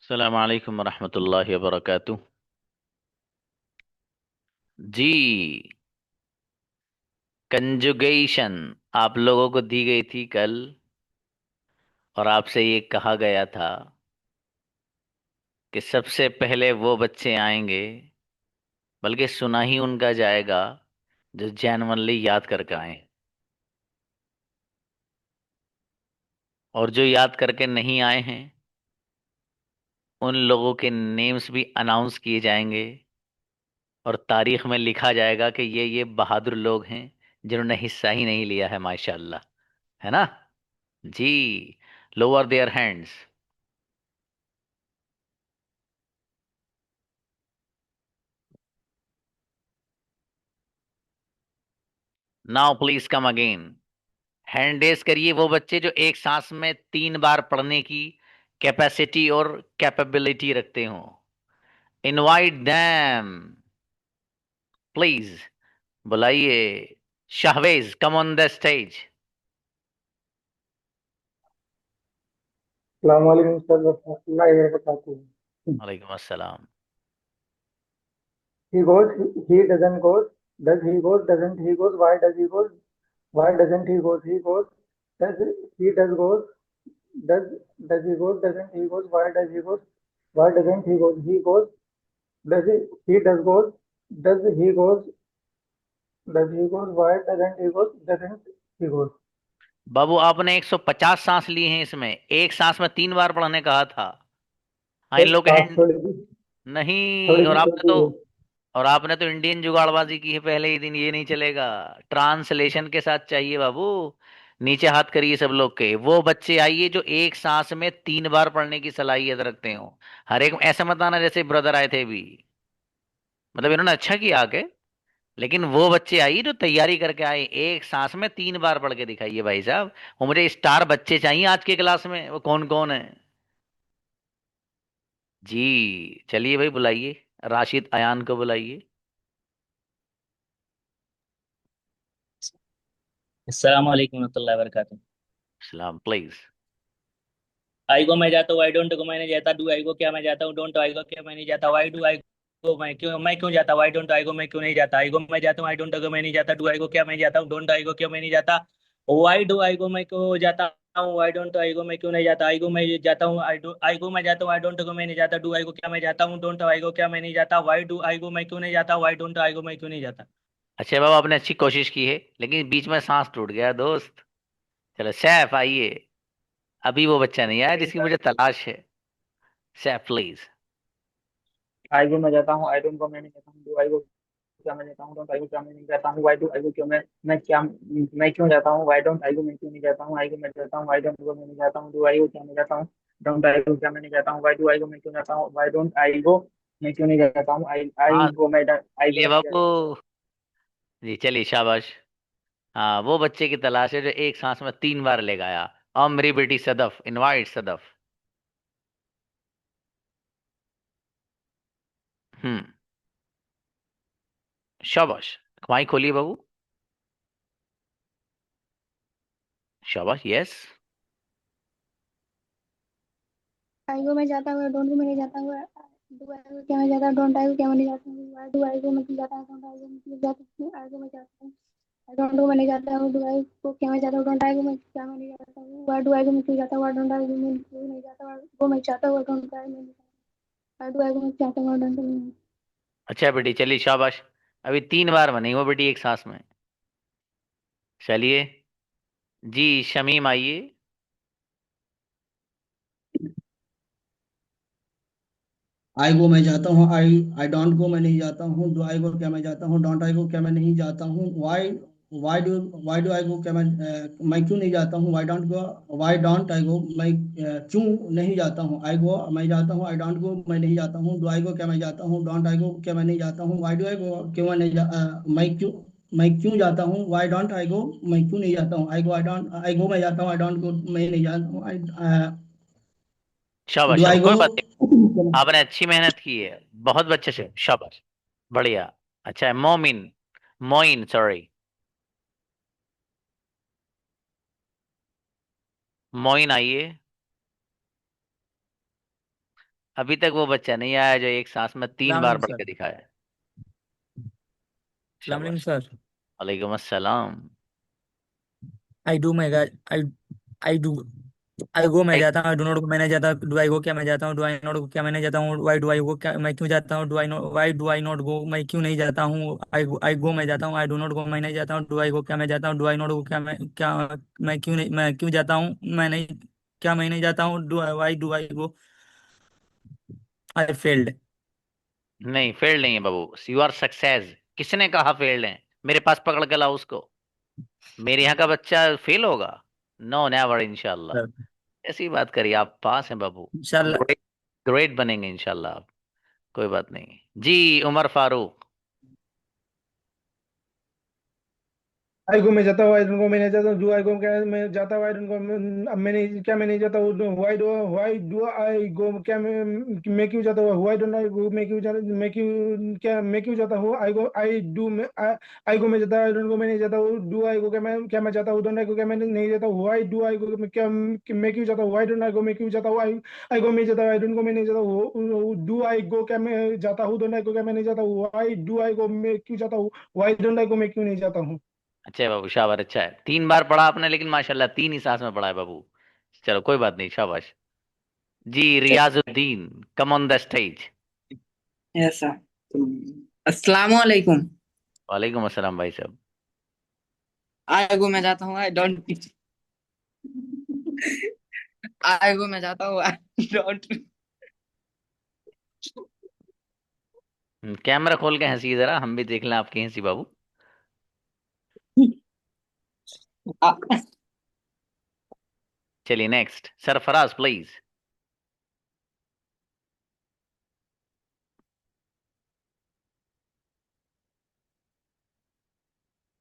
अस्सलाम वालेकुम वरहमतुल्लाहि वबरकातुह। जी, कंजुगेशन आप लोगों को दी गई थी कल, और आपसे ये कहा गया था कि सबसे पहले वो बच्चे आएंगे, बल्कि सुना ही उनका जाएगा जो जेन्युइनली याद करके आए। और जो याद करके नहीं आए हैं, उन लोगों के नेम्स भी अनाउंस किए जाएंगे और तारीख में लिखा जाएगा कि ये बहादुर लोग हैं जिन्होंने हिस्सा ही नहीं लिया है, माशाअल्लाह। है ना? जी, lower their hands. Now please come again. Hand raise करिए वो बच्चे जो एक सांस में 3 बार पढ़ने की कैपेसिटी और कैपेबिलिटी रखते हो। Invite them, please. बुलाइए। Shahvez, come on the stage. अस्सलामुअलैकुम सर रहमतुल्लाहि व बरकातुहू। वालेकुम अस्सलाम। He goes, he doesn't goes, does he goes, doesn't he goes, why does he goes, why doesn't he goes, does he does goes, does does he goes, doesn't he goes, why does he goes, why doesn't he goes, does he does goes, does he goes, does he goes, why doesn't he goes. बाबू, आपने 150 सांस ली हैं, इसमें एक सांस में 3 बार पढ़ने कहा था। हाँ, इन सर लोग के आप हैंड नहीं। थोड़ी और सी आपने गलती तो है। और आपने तो इंडियन जुगाड़बाजी की है पहले ही दिन। ये नहीं चलेगा, ट्रांसलेशन के साथ चाहिए बाबू। नीचे हाथ करिए सब लोग के। वो बच्चे आइए जो एक सांस में 3 बार पढ़ने की सलाहियत रखते हो। हर एक ऐसा मत आना जैसे ब्रदर आए थे भी। मतलब इन्होंने अच्छा किया आके, लेकिन वो बच्चे आइए जो तैयारी करके आए, एक सांस में 3 बार पढ़ के दिखाइए भाई साहब। वो मुझे स्टार बच्चे चाहिए आज के क्लास में। वो कौन कौन है? जी चलिए भाई, बुलाइए। राशिद अयान को बुलाइए। अस्सलाम वालेकुम रहमतुल्लाहि व बरकातुहू। सलाम प्लीज। आई गो मैं जाता हूँ, आई डोंट गो मैं नहीं जाता, डू आई गो क्या मैं जाता हूँ, डोंट आई गो क्या मैं नहीं जाता, वाई डू आई गो मैं क्यों जाता, वाई डोंट आई गो मैं क्यों नहीं जाता, आई गो मैं जाता हूँ, आई डोंट गो मैं नहीं जाता, डू आई गो क्या मैं जाता हूँ, डोंट आई गो क्यों मैं नहीं जाता, वाई डू आई गो मैं क्यों जाता हूँ, वाई डोंट आई गो मैं क्यों नहीं जाता, आई गो मैं जाता हूँ, आई गो मैं जाता हूँ, आई डोंट गो मैं नहीं जाता, डू आई गो क्या मैं जाता हूँ, डोंट आई गो क्या मैं नहीं जाता, वाई डू आई गो मैं क्यों नहीं जाता, वाई डोंट आई गो मैं क्यों नहीं जाता। अच्छा बाबा, आपने अच्छी कोशिश की है, लेकिन बीच में सांस टूट गया दोस्त। चलो सैफ आइए। अभी वो बच्चा नहीं आया जिसकी मुझे तलाश है। सैफ प्लीज। आई गो मैं जाता हूँ, आई डोंट गो मैं नहीं जाता हूँ, डू आई गो क्या मैं जाता हूँ, डोंट आई गो क्या मैं नहीं जाता हूँ, वाई डू आई गो क्यों मैं क्या मैं क्यों जाता हूँ, वाई डोंट आई गो मैं क्यों नहीं जाता हूँ, आई गो मैं जाता हूँ, वाई डोंट गो मैं नहीं जाता हूँ, डू आई गो क्या मैं जाता हूँ, डोंट आई गो क्या मैं नहीं जाता हूँ, वाई डू आई गो मैं क्यों जाता हूँ, वाई डोंट आई गो मैं क्यों नहीं जाता हूँ, आई हाँ गो मैं आई गो चलिए मैं नहीं बाबू। जाता हूँ। जी चलिए, शाबाश। हाँ, वो बच्चे की तलाश है जो एक सांस में 3 बार ले गया। मेरी बेटी सदफ, इनवाइट सदफ। हम्म। शाबाश। माइक खोलिए बाबू। शाबाश, यस। आई गो मैं जाता हुआ, डोंट गो मैं नहीं जाता हुआ, डू आई गो क्या मैं जाता, डोंट आई गो क्या मैं नहीं जाता हूँ, वाई डू आई गो मैं क्यों जाता हूँ, डोंट आई गो मैं क्यों जाता हूँ, आई गो मैं जाता हूँ, आई डोंट गो मैं नहीं जाता हूँ, डू आई गो क्या मैं जाता हूँ, डोंट आई गो मैं क्या मैं नहीं जाता हूँ, वाई डू आई गो मैं क्यों जाता हूँ, आई डोंट आई गो मैं क्यों नहीं जाता हूँ, गो मैं चाहता हूँ, डोंट आई मैं आई डू आई गो मैं चाहता हूँ, डोंट आई। अच्छा बेटी, चलिए शाबाश। अभी 3 बार बनी वो बेटी एक सांस में। चलिए। जी, शमीम आइए। आई गो मैं जाता हूँ, आई डोंट गो मैं नहीं जाता हूँ, डू आई गो क्या मैं जाता हूँ, डोंट आई गो क्या मैं नहीं जाता हूँ, वाई डू आई गो क्या मैं क्यों नहीं जाता हूँ, वाई डोंट आई गो मैं क्यों नहीं जाता हूँ, आई गो मैं जाता हूँ, आई डोंट गो मैं नहीं जाता हूँ, डू आई गो क्या मैं जाता हूँ, डोंट आई गो क्या मैं नहीं जाता हूँ, वाई डू आई गो क्यों मैं नहीं मैं क्यों जाता हूँ, वाई डोंट आई गो मैं क्यों नहीं जाता हूँ, आई गो मैं जाता हूँ, आई डोंट गो मैं नहीं जाता हूँ, शाबाश डू शाबाश, आई गो। कोई बात नहीं। आपने अच्छी मेहनत की है। बहुत अच्छे से, शाबाश। बढ़िया। अच्छा है, मोमिन। मोइन, सॉरी। मोइन आइए। अभी तक वो बच्चा नहीं आया जो एक सांस में 3 बार सलाम पढ़ सर। के दिखाया। सलाम शाबाश। सर। वालेकुम अस्सलाम। आई डू मैं आई डू आई गो मैं जाता हूँ, आई डू नॉट गो मैं नहीं जाता, डू आई गो क्या मैं जाता हूँ, डू आई नॉट गो क्या मैं नहीं जाता हूँ, वाई डू आई गो क्या मैं क्यों जाता हूँ, do I not Y do I not go मैं क्यों नहीं जाता हूँ, आई गो मैं जाता हूँ, आई डू नॉट गो मैं नहीं जाता हूँ, डू आई गो क्या मैं जाता हूँ, डू आई नॉट गो मैं क्यों जाता हूँ, मैं नहीं क्या मैं नहीं जाता हूँ, do I go I failed. नहीं, फेल्ड नहीं है बाबू, यू आर सक्सेस। किसने कहा फेल्ड है? मेरे पास पकड़ के लाओ उसको। मेरे यहाँ का बच्चा फेल होगा? नो नेवर, इंशाल्लाह। ऐसी बात करिए, आप पास हैं बाबू। इंशाल्लाह। ग्रेट, ग्रेट बनेंगे इंशाल्लाह आप। कोई बात नहीं। जी, उमर फारूक। आई गो मैं जाता हूँ, आई डोंट गो मैं नहीं जाता हूँ, डू आई गो क्या मैं जाता हूँ, आई डोंट गो अब मैं नहीं क्या मैं नहीं जाता हूँ, व्हाई डू आई गो क्या मैं क्यों जाता हूँ, व्हाई डोंट आई गो मैं क्यों जाता मैं क्यों क्या मैं क्यों जाता हूँ, आई गो आई डू मैं आई गो मैं जाता हूँ, आई डोंट गो मैं नहीं जाता हूँ, डू आई गो क्या मैं जाता हूँ, डोंट आई गो क्या मैं नहीं जाता हूँ, व्हाई डू आई गो मैं क्यों जाता हूँ, व्हाई डोंट आई गो मैं क्यों जाता हूँ, आई गो मैं जाता हूँ, आई डोंट गो मैं नहीं जाता हूँ, डू आई गो क्या मैं जाता हूँ, डोंट आई गो क्या मैं नहीं जाता हूँ, व्हाई डू आई गो मैं क्यों जाता हूँ, व्हाई डोंट आई गो मैं क्यों नहीं जाता हूँ। अच्छा है बाबू, शाबाश, अच्छा है। 3 बार पढ़ा आपने, लेकिन माशाल्लाह 3 ही सांस में पढ़ा है बाबू। चलो कोई बात नहीं, शाबाश। जी, Riyazuddin, come on the stage. ऐसा तो अस्सलाम वालेकुम। वालेकुम अस्सलाम भाई साहब। आई गो मैं जाता हूँ, आई डोंट आई गो मैं जाता हूँ, आई डोंट कैमरा खोल के हंसी जरा, हम भी देख लें आपकी हंसी बाबू। चलिए नेक्स्ट, सरफराज प्लीज।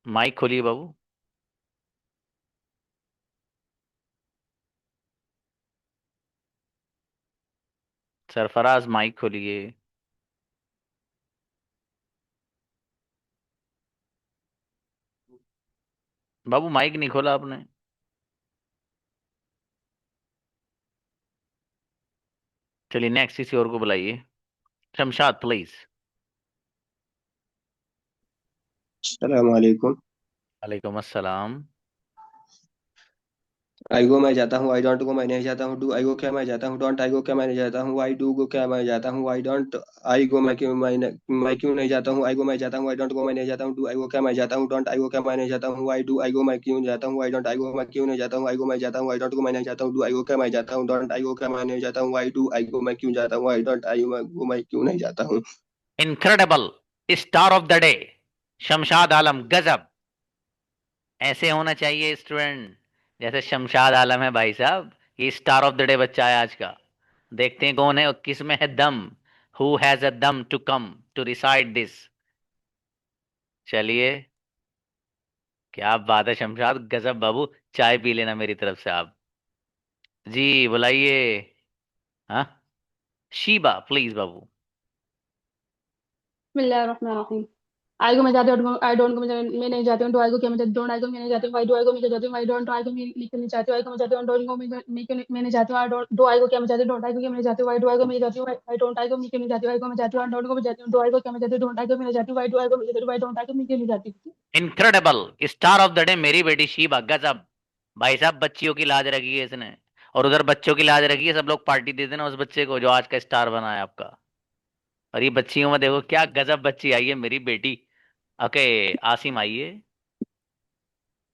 माइक खोलिए बाबू। सरफराज माइक खोलिए। बाबू माइक नहीं खोला आपने। चलिए नेक्स्ट, किसी और को बुलाइए। शमशाद प्लीज। अस्सलाम वालेकुम। वालेकुम अस्सलाम। आई गो मैं जाता हूँ, आई डोंट गो मैं नहीं जाता हूँ, डू आई गो क्या मैं जाता हूँ, डोंट आई गो क्या मैं नहीं जाता हूँ, वाई डू गो क्या मैं जाता हूँ, वाई डोंट आई गो मैं क्यों नहीं जाता हूँ, आई गो मैं जाता हूँ, आई डोंट गो मैं नहीं जाता हूँ, डू आई गो क्या मैं जाता हूँ, डोंट आई गो क्या मैं नहीं जाता हूँ, वाई डू आई गो मैं क्यों जाता हूँ, आई डोंट आई गो मैं क्यों नहीं जाता हूँ, आई गो मैं जाता हूँ, आई डोंट गो मैं नहीं जाता हूँ, डू आई गो क्या मैं जाता हूँ, डोंट आई गो क्या मैं नहीं जाता हूँ, वाई डू आई गो मैं क्यों जाता हूँ, आई डोंट आई गो मैं क्यों नहीं जाता हूँ। Incredible, star of the day, Shamshad Alam, गजब। ऐसे होना चाहिए स्टूडेंट, जैसे शमशाद आलम है भाई साहब। ये स्टार ऑफ द डे बच्चा है आज का। देखते हैं कौन है और किस में है दम। हु हैज अ दम to come to recite this. चलिए, क्या बात है शमशाद, गजब बाबू। चाय पी लेना मेरी तरफ से आप। जी बुलाइए। हाँ, शीबा प्लीज बाबू। बिस्मिल्लाहिर्रहमानिर्रहीम। आई गो मैं जाती हूँ, आई डोंट गो मैं नहीं जाती हूँ, डू आई गो क्या मैं डोंट आई गो मैं नहीं जाती हूँ, वाई डू आई गो मैं जाती हूँ, वाई डोंट आई गो मैं क्यों नहीं जाती हूँ, आई गो मैं जाती हूँ, डोंट गो मैं क्यों मैं नहीं जाती हूँ, I don't do I go क्या मैं जाती हूँ, डोंट आई गो क्या मैं नहीं जाती हूँ, वाई डू आई गो मैं जाती हूँ, आई डोंट आई गो मैं क्यों नहीं जाती हूँ, आई गो मैं जाती हूँ, डोंट गो मैं जाती हूँ, डू आई गो क्या मैं जाती हूँ, डोंट आई गो मैं नहीं जाती हूँ, वाई डू आई गो मैं जाती हूँ, वाई डोंट आई गो मैं क्यों नहीं जाती हूँ। Incredible, star of the day मेरी बेटी शीबा, गजब। भाई साहब बच्चियों की लाज रखी है इसने। और उधर बच्चों की लाज रखी है, सब लोग पार्टी दे देना उस बच्चे को जो आज का स्टार बना है आपका। और ये बच्चियों में देखो क्या गजब बच्ची आई है मेरी बेटी। ओके, आसिम आइए।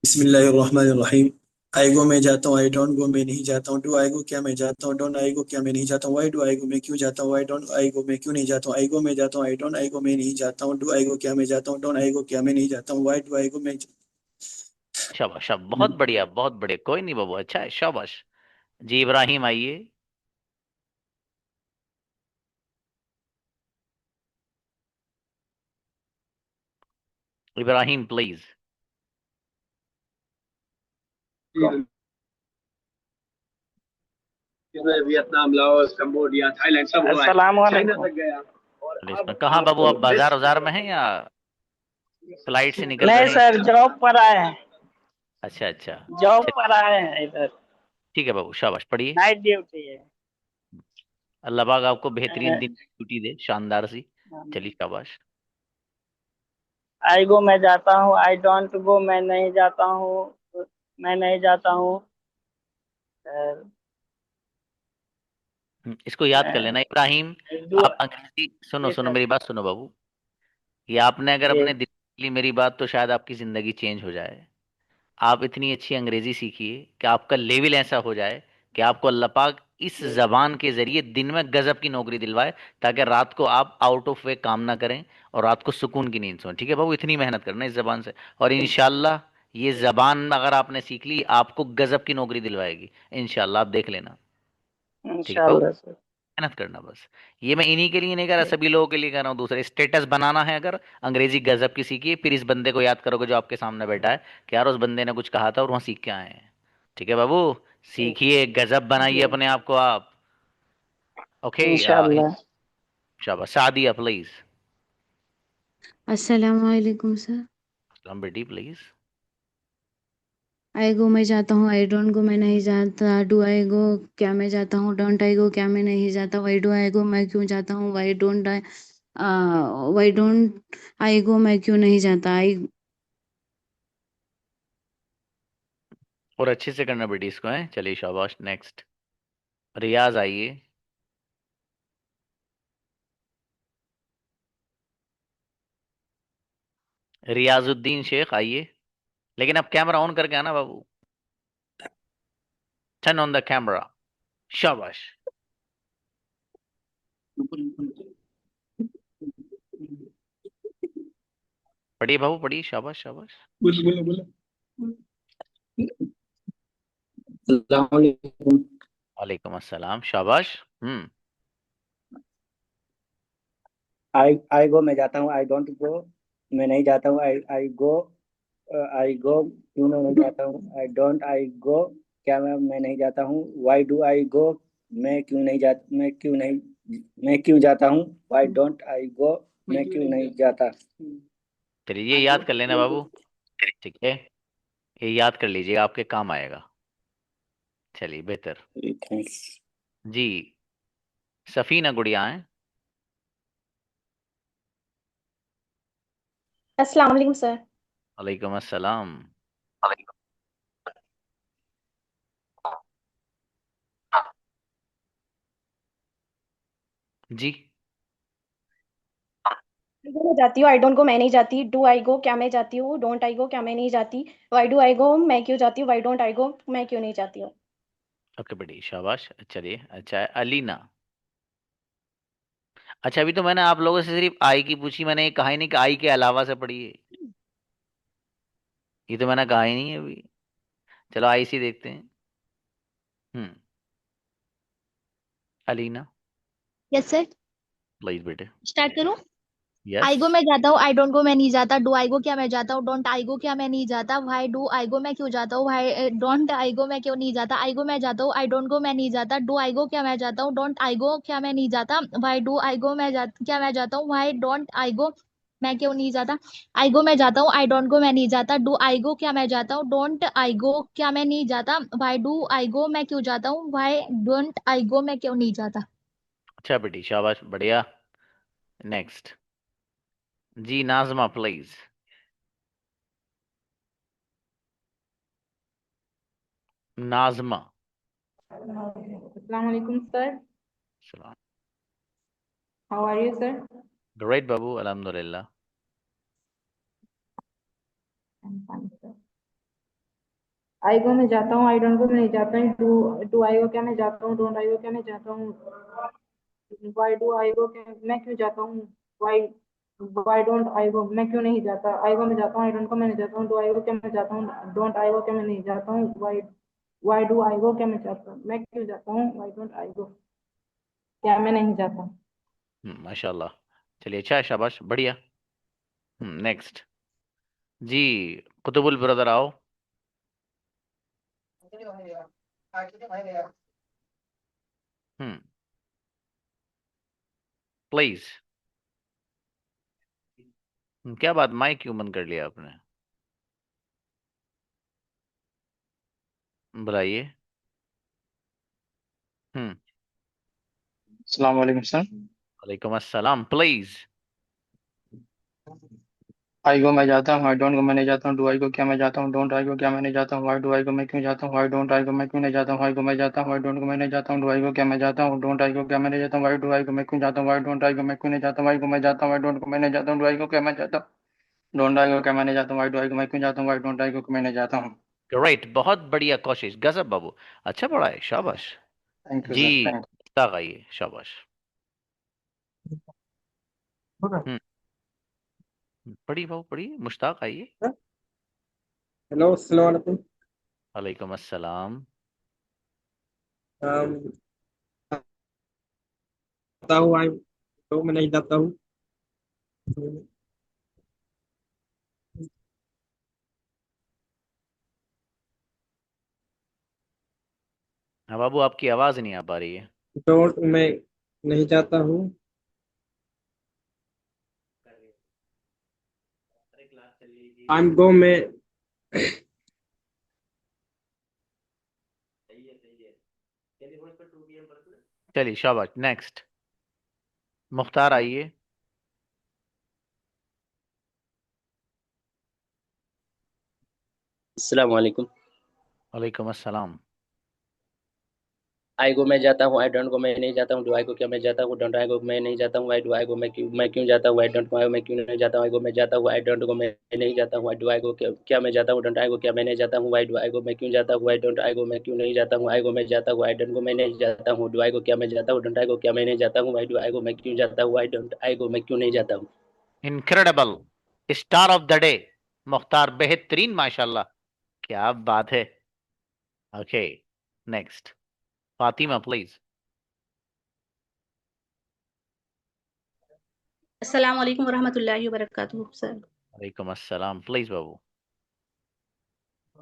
बिस्मिल्लाहिर्रहमानिर्रहीम। आई गो मैं जाता हूँ, आई डोंट गो मैं नहीं जाता हूँ, डू आई गो क्या मैं जाता हूँ, डोंट आई गो क्या मैं नहीं जाता हूँ, वाई डू आई गो मैं क्यों जाता हूँ, वाई डोंट आई गो मैं क्यों नहीं जाता हूँ, आई गो मैं जाता हूँ, आई डोंट आई गो मैं नहीं जाता हूँ, डू आई गो क्या मैं जाता हूँ, डोंट आई गो क्या मैं नहीं जाता हूँ, वाई डू आई गो मैं शाबाश शाबाश, बहुत बढ़िया बहुत बढ़िया, कोई नहीं बाबू, अच्छा है, शाबाश। जी इब्राहिम आइए। Ibrahim please. Vietnam, Laos, Cambodia, Thailand सब हुआ है, चाइना अस्सलामुअलैकुम। तक गया। और चलिए, इसमें अब कहाँ बाबू, आपको आप बाजार बेस्ट बाजार में हैं या फ्लाइट से निकल नहीं रहे हैं? सर, जॉब पर आए हैं। अच्छा अच्छा। जॉब चलिए पर आए हैं इधर। ठीक है बाबू, शाबाश, पढ़िए। नाइट ड्यूटी है। अल्लाह पाक आपको बेहतरीन दिन की छुट्टी दे, शानदार सी। चलिए शाबाश। आई गो मैं जाता हूँ, आई डोंट गो मैं नहीं जाता हूँ, मैं नहीं जाता हूँ। इसको याद कर लेना इब्राहिम। डू आप अंग्रेजी सुनो, जी सुनो सर। मेरी बात सुनो बाबू। ये आपने अगर जी अपने दिल में ली मेरी बात, तो शायद आपकी जिंदगी चेंज हो जाए। आप इतनी अच्छी अंग्रेजी सीखिए कि आपका लेवल ऐसा हो जाए कि आपको अल्लाह पाक इस जबान के जरिए दिन में गजब की नौकरी दिलवाए, ताकि रात को आप आउट ऑफ वे काम ना करें और रात को सुकून की नींद सोएं। ठीक है बाबू, इतनी मेहनत करना इस जबान से, और इंशाल्लाह ये जबान अगर आपने सीख ली, आपको गजब की नौकरी दिलवाएगी इंशाल्लाह, आप देख लेना। ठीक है बाबू, इंशाल्लाह सर। मेहनत करना बस। ये मैं इन्हीं के लिए नहीं कह रहा, सभी लोगों के लिए कह रहा हूँ। दूसरे स्टेटस बनाना है अगर, अंग्रेजी गजब की सीखिए, फिर इस बंदे को याद करोगे जो आपके सामने बैठा है कि यार उस बंदे ने कुछ कहा था और वहां सीख के आए हैं। ठीक है बाबू, सीखिए, गजब बनाइए जी अपने आप को आप। ओके। इंशाल्लाह। शाबाश। सादिया प्लीज। अस्सलाम वालेकुम सर। सलाम बेटी प्लीज। आई गो मैं जाता हूँ, आई डोंट गो मैं नहीं जाता, डू आई गो क्या मैं जाता हूँ, डोंट आई गो क्या मैं नहीं जाता, वाई डू आई गो मैं क्यों जाता हूँ, वाई डोंट आई गो मैं क्यों नहीं जाता, आई और अच्छे से करना बेटी इसको है। चलिए शाबाश। नेक्स्ट रियाज आइए। रियाजुद्दीन शेख आइए, लेकिन अब कैमरा ऑन करके आना बाबू। Turn on the camera. शाबाश। पढ़िए बाबू पढ़िए, शाबाश शाबाश। बोलो बोलो बोलो। अस्सलाम वालेकुम। वालेकुम अस्सलाम, शाबाश। आई गो मैं जाता हूँ, आई डोंट गो मैं नहीं जाता हूँ, आई आई गो क्यों मैं नहीं जाता हूँ, आई डोंट आई गो क्या मैं नहीं जाता हूँ, वाई डू आई गो मैं क्यों जाता हूँ, वाई डोंट आई गो मैं क्यों नहीं जाता। चलिए ये याद कर लेना बाबू। ठीक है, ये याद कर लीजिएगा, आपके काम आएगा। चलिए बेहतर। थैंक्स। जी, सफीना गुड़िया हैं। अस्सलाम वालेकुम सर। वालेकुम अस्सलाम। जी, गो मैं जाती हूँ, आई डोंट गो मैं नहीं जाती, डू आई गो क्या मैं जाती हूँ, डोंट आई गो क्या मैं नहीं जाती, वाई डू आई गो मैं क्यों जाती हूँ, वाई डोंट आई गो मैं क्यों नहीं जाती हूँ। ओके बेटी शाबाश। चलिए अच्छा है, अलीना। अच्छा, अभी तो मैंने आप लोगों से सिर्फ आई की पूछी, मैंने ये कहा ही नहीं कि आई के अलावा से पढ़िए। ये तो मैंने कहा ही नहीं है अभी। चलो आई सी देखते हैं। हम्म, अलीना यस सर। प्लीज बेटे। स्टार्ट करूं। यस। आई गो मैं जाता हूँ, आई डोंट गो मैं नहीं जाता, डू आई गो क्या मैं जाता हूँ, डोंट आई गो क्या मैं नहीं जाता, वाई डू आई गो मैं क्यों जाता हूँ, वाई डोंट आई गो मैं क्यों नहीं जाता, आई गो मैं जाता हूँ, आई डोंट गो मैं नहीं जाता, डू आई गो क्या मैं जाता हूँ, डोंट आई गो क्या मैं नहीं जाता, वाई डू आई गो क्या मैं जाता हूँ, वाई डोंट आई गो मैं क्यों नहीं जाता। आई गो मैं जाता हूँ, आई डोंट गो मैं नहीं जाता, डू आई गो क्या मैं जाता हूँ, डोंट आई गो क्या मैं नहीं जाता, वाई डू आई गो मैं क्यों जाता हूँ, वाई डोंट आई गो मैं क्यों नहीं जाता। अच्छा बेटी शाबाश, बढ़िया। नेक्स्ट जी, नाजमा प्लीज। नाजमा। अस्सलाम वालेकुम सर। सलाम। How are you sir? Great बाबू, अल्हम्दुलिल्लाह। आई गो मैं जाता हूँ, आई डोंट गो मैं नहीं जाता हूँ, डू आई गो क्या मैं जाता हूँ, डोंट आई गो क्या मैं जाता हूँ, वाई डू आई गो क्या मैं क्यों जाता हूँ, Y Y don't I go मैं क्यों नहीं जाता, आई गो मैं जाता हूँ, आई डोंट गो मैं नहीं जाता हूँ, डू आई गो क्या मैं जाता हूँ, डोंट आई गो क्या मैं नहीं जाता हूँ, Y why do I go क्या मैं जाता हूँ, मैं क्यों जाता हूँ, वाई डोंट आई गो क्या मैं नहीं जाता। माशाल्लाह। चलिए अच्छा है, शाबाश, बढ़िया। नेक्स्ट जी, कुतुबुल ब्रदर आओ। हम्म, प्लीज। क्या बात, माइक क्यों बंद कर लिया आपने? बुलाइए। हम्म, अस्सलाम वालेकुम सर। वालेकुम अस्सलाम, प्लीज। आई गो मैं जाता हूँ, आई डोंट गो मैं नहीं जाता हूँ, डू आई गो क्या मैं जाता हूँ, डोंट आई गो क्या मैं नहीं जाता हूँ, वाई डू आई गो मैं क्यों जाता हूँ, वाई डोंट आई गो मैं क्यों नहीं जाता हूँ, आई गो मैं जाता हूँ, आई डोंट गो मैं नहीं जाता हूँ, डू आई गो क्या मैं जाता हूँ, डोंट आई गो क्या मैं नहीं जाता हूँ, वाई डू आई गो मैं क्यों जाता हूँ, वाई डोंट आई गो मैं क्यों नहीं जाता हूँ, आई गो मैं जाता हूँ, आई डोंट गो मैं नहीं जाता हूँ, डू आई गो क्या मैं जाता हूँ, डोंट आई गो क्या मैं नहीं जाता हूँ, वाई डू आई गो मैं क्यों जाता हूँ, वाई डोंट आई गो मैं नहीं जाता हूँ। ग्रेट, बहुत बढ़िया कोशिश, गजब बाबू, अच्छा पढ़ा है, शाबाश। थैंक यू जी, सर, थैंक मुश्ताक आइए, शाबाश। यू। हम्म, पढ़िए बाबू, पढ़िए, मुश्ताक आइए। हेलो, अस्सलाम वालेकुम। वालेकुम अस्सलाम। अम, आता हूँ आई तो मैं नहीं जाता हूँ। हाँ बाबू, आपकी आवाज नहीं आ पा रही है। डोंट मैं नहीं जाता हूँ। आई एम गो में चलिए, शाबाश, नेक्स्ट। मुख्तार आइए। अस्सलाम वालेकुम। वालेकुम अस्सलाम। आई गो मैं जाता हूँ, आई डोंट गो मैं नहीं जाता हूँ, डू आई गो क्या मैं जाता हूँ, डोंट आई गो मैं नहीं जाता हूँ, आई डू आई गो मैं क्यों जाता हूँ, आई डोंट गो मैं क्यों नहीं जाता हूँ, आई गो मैं जाता हूँ, आई डोंट गो मैं नहीं जाता हूँ, आई डू आई गो क्या मैं जाता हूँ, डोंट आई गो क्या मैं नहीं जाता हूँ, आई डू आई गो मैं क्यों जाता हूँ, आई डोंट आई गो मैं क्यों नहीं जाता हूँ, आई गो मैं जाता हूँ, आई डोंट गो मैं नहीं जाता हूँ, डू आई गो क्या मैं जाता हूँ, डोंट आई गो क्या मैं नहीं जाता हूँ, आई डू आई गो मैं क्यों जाता हूँ, आई डोंट आई गो मैं क्यों नहीं जाता हूँ। Incredible, star of the day, Mukhtar, बेहतरीन, माशाल्लाह, क्या बात है। Okay, next, Fatima please. अस्सलाम वालेकुम वरहमतुल्लाहि वबरकातुहू सर। वालेकुम अस्सलाम, प्लीज बाबू।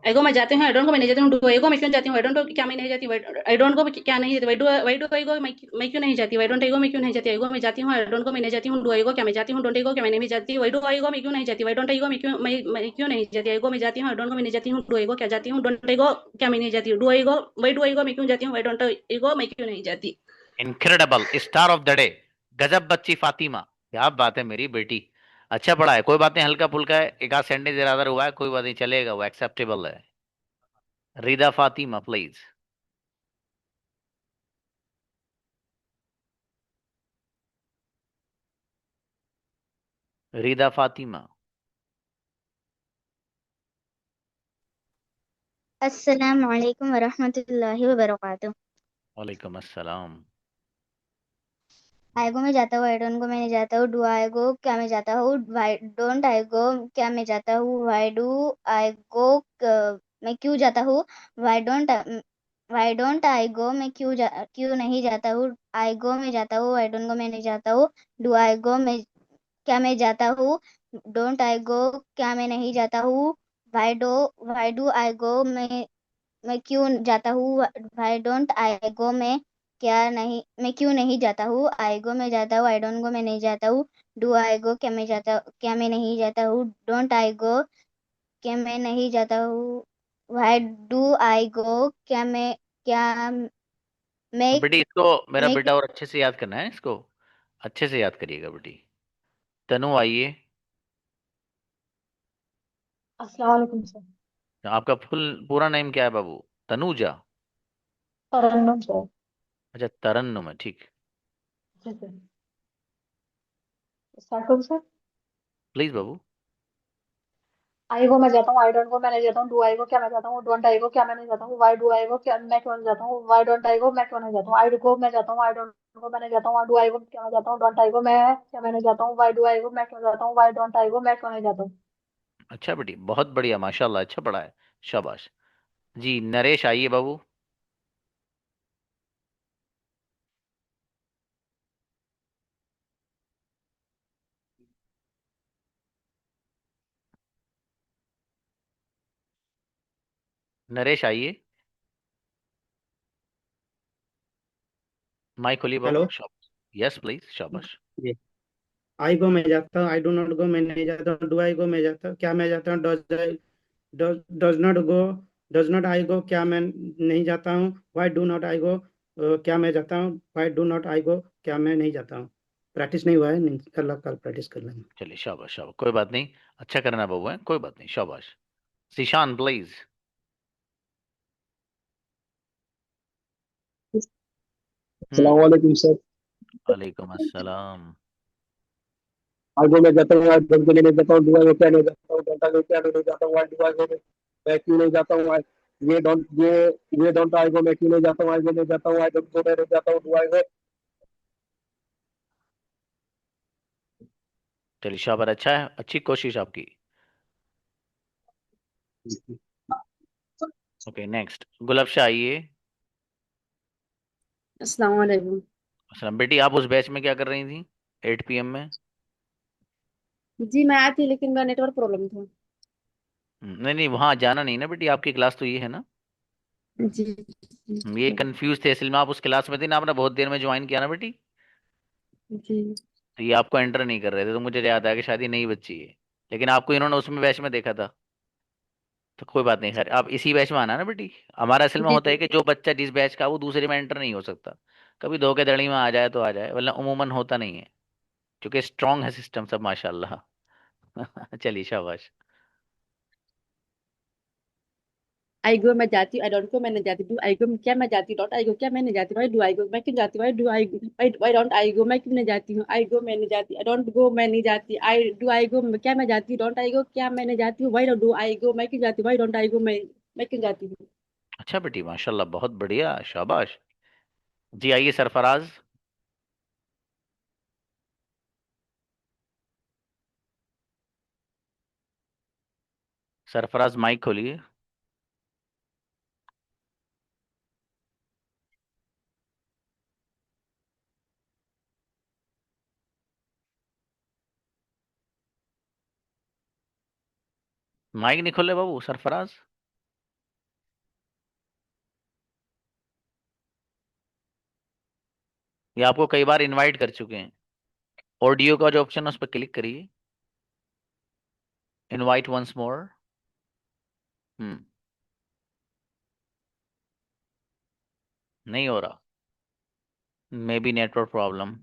आई गो मैं जाती हूँ, आई डोंट गो मैं नहीं जाती हूँ, डू आई गो मैं क्यों जाती हूँ, आई डोंट गो क्या मैं नहीं जाती, आई डोंट गो क्या नहीं जाती, वाई डू आई गो मैं क्यों नहीं जाती, वाई डोंट आई गो मैं क्यों नहीं जाती, आई गो मैं जाती हूँ, आई डोंट गो मैं नहीं जाती हूँ, डू आई गो क्या मैं जाती हूँ, डोंट आई गो क्या मैं नहीं जाती, वाई डू आई गो मैं क्यों नहीं जाती, वाई डोंट आई गो मैं क्यों नहीं जाती, आई गो मैं जाती हूँ, आई डोंट गो मैं नहीं जाती हूँ, डू आई गो क्या जाती हूँ, डोंट आई गो क्या मैं नहीं जाती, do I go why do I go मैं क्यों जाती हूँ, वाई डोंट आई गो मैं क्यों नहीं जाती। Incredible, star of the day, गजब बच्ची फातिमा, क्या बात है मेरी बेटी, अच्छा पढ़ा है, कोई बात नहीं, हल्का फुल्का है, एक आध सेंटेंस इधर हुआ है, कोई बात नहीं, चलेगा, वो एक्सेप्टेबल है। रिदा फातिमा प्लीज। रिदा फातिमा। अस्सलाम वालेकुम वरहमतुल्लाहि वबरकातुह। वालेकुम अस्सलाम। आई गो मैं जाता हूँ, आई डोंट गो मैं नहीं जाता हूँ, डू आई गो क्या मैं जाता हूँ, वाई डोंट आई गो क्या मैं जाता हूँ, वाई डू आई गो मैं क्यों जाता हूँ, वाई डोंट आई गो मैं क्यों नहीं जाता हूँ, आई गो मैं जाता हूँ, आई डोंट गो मैं नहीं जाता हूँ, डू आई गो मैं क्या मैं जाता हूँ, डोंट आई गो क्या मैं नहीं जाता हूँ, वाई डू आई गो मैं क्यों जाता हूँ, वाई डोंट आई गो मैं क्यों नहीं जाता हूँ, आई गो मैं जाता हूँ, आई डोंट गो मैं नहीं जाता हूँ, डू आई गो क्या मैं नहीं जाता हूँ, डोंट आई गो क्या मैं नहीं जाता हूँ, वाई डू आई गो क्या मैं बेटी, इसको मेरा मैं बेटा और अच्छे से याद करना है, इसको अच्छे से याद करिएगा बेटी। तनु आइए। अस्सलाम वालेकुम सर। आपका पूरा नेम क्या है बाबू? तनुजा? तरन्नुम सर। अच्छा, तरन्नुम है, ठीक। जी सर। स्टार्ट करूँ sir. Please Babu. I go मैं जाता हूँ, आई डोंट गो मैं नहीं जाता हूँ, डू आई गो क्या मैं जाता हूँ, डोंट आई गो क्या मैं नहीं जाता हूँ, वाई डू आई गो क्या मैं क्यों नहीं जाता हूँ, वाई डोंट आई गो मैं क्यों नहीं जाता हूँ, आई गो मैं जाता हूँ, आई डोंट गो मैं नहीं जाता हूँ, डू आई गो क्या मैं जाता हूँ, डोंट आई गो मैं क्या मैं नहीं जाता हूँ, वाई डू आई गो मैं क्यों जाता हूँ, वाई डोंट आई गो मैं क्यों नहीं जाता हूँ। अच्छा बेटी, बहुत बढ़िया, माशाल्लाह, अच्छा पढ़ा है, शाबाश। जी, नरेश आइए बाबू। नरेश आइए, माइक खोलिए बाबू, हेलो शाबाश, यस प्लीज, शाबाश। जी। आई गो मैं जाता हूँ, आई डो नॉट गो मैं नहीं जाता हूँ, डू आई गो मैं जाता हूँ क्या मैं जाता हूँ, does not go, does not I go क्या मैं नहीं जाता हूँ, why do not I go क्या मैं जाता हूँ, why do not I go, क्या मैं नहीं जाता हूँ। प्रैक्टिस नहीं हुआ है, कल कल प्रैक्टिस कर लेंगे। चलिए शाबाश शाबाश, कोई बात नहीं, अच्छा करना बाबू है, कोई बात नहीं, शाबाश। शीशान प्लीज। अस्सलाम वालेकुम सर। वालेकुम अस्सलाम। आगे मैं जाता हूँ, आज बंद नहीं जाता हूँ, दुआ में क्या नहीं जाता हूँ, घंटा में क्या नहीं जाता हूँ, आज दुआ में मैं क्यों नहीं जाता हूँ, आज ये डोंट आई गो मैं क्यों नहीं जाता हूँ, आज मैं नहीं जाता हूँ, आज डोंट गो मैं नहीं जाता हूँ, दुआ में। चलिए शाबाश, अच्छा है, अच्छी कोशिश आपकी। ओके नेक्स्ट, गुलाब शाह आइए। अस्सलाम वालेकुम। असलम बेटी, आप उस बैच में क्या कर रही थी 8 PM में? जी मैं आई थी लेकिन मेरा नेटवर्क प्रॉब्लम था। नहीं नहीं, वहाँ जाना नहीं ना बेटी, आपकी क्लास तो ये है ना। जी ये जी कंफ्यूज थे असल में, आप उस क्लास में थी ना, आपने बहुत देर में ज्वाइन किया ना बेटी, जी तो ये आपको एंटर नहीं कर रहे थे, तो मुझे याद आया कि शायद ये नई बच्ची है, लेकिन आपको इन्होंने उसमें बैच में देखा था, तो कोई बात नहीं, खैर आप इसी बैच में आना ना बेटी। हमारा असल में जी होता है कि जो बच्चा जिस बैच का वो दूसरे में एंटर नहीं हो सकता, कभी धोखेधड़ी में आ जाए तो आ जाए, वरना उमूमन होता नहीं है, क्योंकि स्ट्रांग है सिस्टम सब माशाल्लाह। चलिए शाबाश। आई गो मैं जाती हूँ, आई डोंट गो मैं नहीं जाती, डू आई गो क्या मैं जाती, डोंट आई गो क्या मैं नहीं जाती, वाई डू आई गो मैं क्यों जाती, why do I why don't I go मैं क्यों नहीं जाती हूँ, आई गो मैं नहीं जाती, आई डोंट गो मैं नहीं जाती, आई डू आई गो क्या मैं जाती, डोंट आई गो क्या मैं नहीं जाती हूँ, वाई डू आई गो मैं क्यों जाती, वाई डोंट आई गो मैं क्यों जाती हूँ। अच्छा बेटी माशाल्लाह, बहुत बढ़िया, शाबाश। जी आइए सरफराज। सरफराज माइक खोलिए। माइक नहीं खोले बाबू सरफराज। ये आपको कई बार इनवाइट कर चुके हैं, ऑडियो का जो ऑप्शन है उस पर क्लिक करिए, इनवाइट वंस मोर। हम्म। नहीं हो रहा, may be network problem.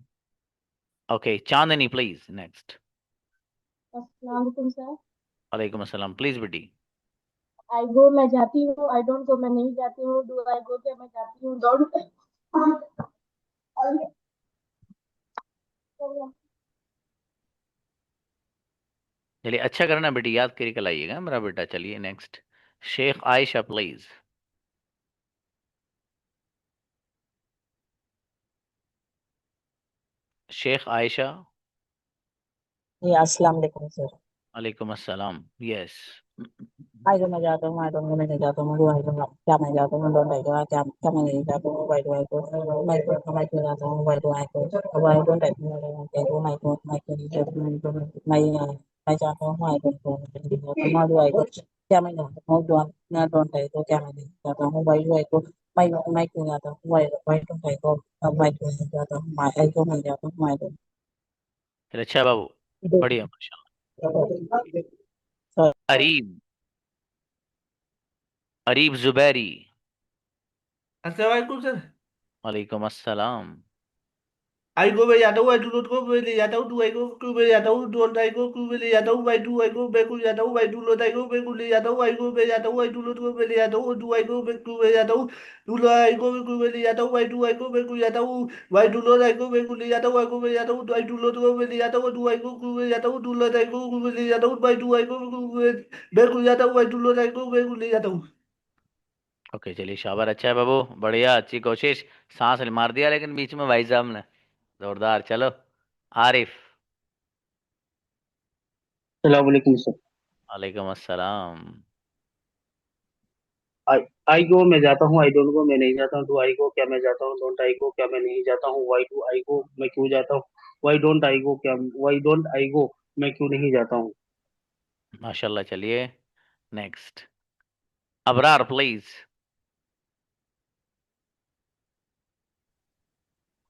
Okay Chandni please next. अस्सलाम वालेकुम सर। वालेकुम अस्सलाम, प्लीज बेटी। आई गो मैं जाती हूँ, आई डोंट गो मैं नहीं जाती हूँ, डू आई गो क्या मैं जाती हूँ, डोंट चलिए अच्छा करना बेटी, याद करके कल आइएगा मेरा बेटा। चलिए नेक्स्ट, शेख आयशा प्लीज। शेख आयशा। जी अस्सलाम वालेकुम सर। वालेकुम अस्सलाम, यस। आई को मैं जाता हूँ, आई डोंट को मैं नहीं जाता हूँ, डू आई को क्या मैं जाता हूँ, डोंट आई को क्या क्या मैं नहीं जाता हूँ, वाई डू आई को मैं क्यों जाता हूँ, वाई डू आई को वाई डोंट आई को मैं क्यों नहीं जाता हूँ, मैं जाता हूँ, आई डोंट को मैं नहीं जाता हूँ, डू आई को क्या मैं जाता हूँ, डोंट आई को क्या मैं नहीं जाता हूँ, वाई डू आई को मैं क्यों जाता हूँ, वाई वाई डोंट आई को मैं क्यों नहीं जाता हूँ, आई को मैं जाता हूँ, आई डोंट। चलिए अच्छा है बाबू, बढ़िया माशाल्लाह। अरीब, अरीब जुबैरी। अस्सलाम वालेकुम सर। वालेकुम अस्सलाम। आई को मैं जाता हूँ, आई डू नॉट को मैं ले जाता हूँ, डू आई को क्यों मैं जाता हूँ, डोंट आई को क्यों मैं ले जाता हूँ, वाई डू आई को मैं क्यों जाता हूँ, वाई डू नॉट आई को मैं क्यों ले जाता हूँ, आई को मैं जाता हूँ, आई डू नॉट को मैं ले जाता हूँ, डू आई को मैं क्यों मैं जाता हूँ, डू आई को मैं क्यों मैं ले जाता हूँ, वाई डू आई को मैं क्यों जाता हूँ, वाई डू नॉट आई को मैं क्यों ले जाता हूँ, आई को मैं जाता हूँ, आई डू नॉट को मैं ले जाता हूँ, डू आई को क्यों मैं जाता हूँ, डू नॉट आई को क्यों मैं ले जाता हूँ, वाई डू आई को मैं क्यों जाता हूँ, वाई डू नॉट आई को मैं क्यों ले जाता हूँ। ओके चलिए शाबाश, अच्छा है बाबू, बढ़िया, अच्छी कोशिश। सांस मार दिया लेकिन बीच में भाई साहब ने, जोरदार। चलो आरिफ। अस्सलाम वालेकुम सर। वालेकुम अस्सलाम। आई आई गो मैं जाता हूँ, आई डोंट गो मैं नहीं जाता हूँ, डू आई गो क्या मैं जाता हूँ, डोंट आई गो क्या मैं नहीं जाता हूँ, वाई डू आई गो मैं क्यों जाता हूँ, वाई डोंट आई गो मैं क्यों नहीं जाता हूँ। माशाल्लाह, चलिए नेक्स्ट, अबरार प्लीज।